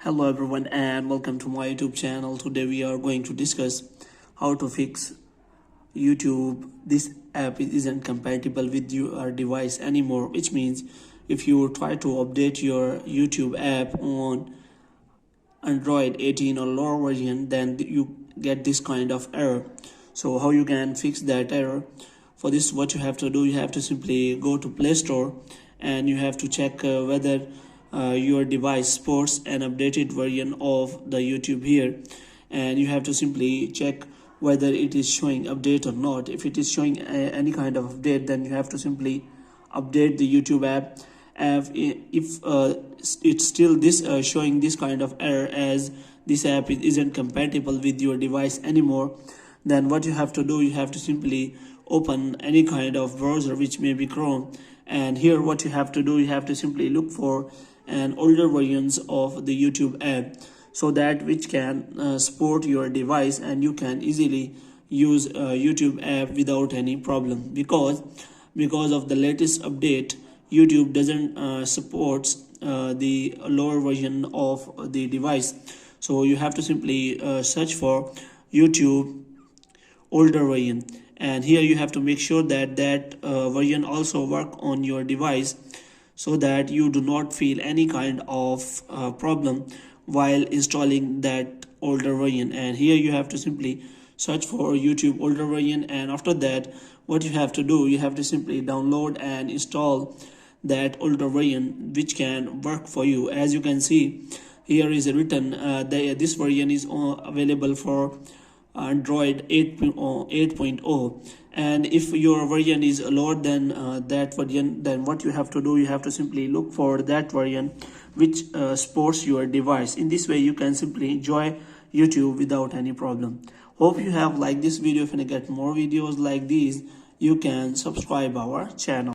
Hello everyone and welcome to my YouTube channel. Today we are going to discuss how to fix YouTube. This app isn't compatible with your device anymore, which means if you try to update your YouTube app on Android 18 or lower version, then you get this kind of error. So how you can fix that error? For this, what you have to do, you have to simply go to Play Store and you have to check whether your device supports an updated version of the YouTube here, and you have to simply check whether it is showing update or not. If it is showing any kind of update, then you have to simply update the YouTube app. If it's still this showing this kind of error as this app isn't compatible with your device anymore, then what you have to do, you have to simply open any kind of browser, which may be Chrome, and here what you have to do, you have to simply look for an older versions of the YouTube app, so that which can support your device and you can easily use YouTube app without any problem, because of the latest update YouTube doesn't support the lower version of the device. So you have to simply search for YouTube older version, and here you have to make sure that version also work on your device, so that you do not feel any kind of problem while installing that older version. And here you have to simply search for YouTube older version, and after that what you have to do, you have to simply download and install that older version which can work for you. As you can see, here is written this version is available for Android 8.0, and if your version is lower than that version, then what you have to do, you have to simply look for that version which supports your device. In this way you can simply enjoy YouTube without any problem. Hope you have liked this video. If you get more videos like these, you can subscribe our channel.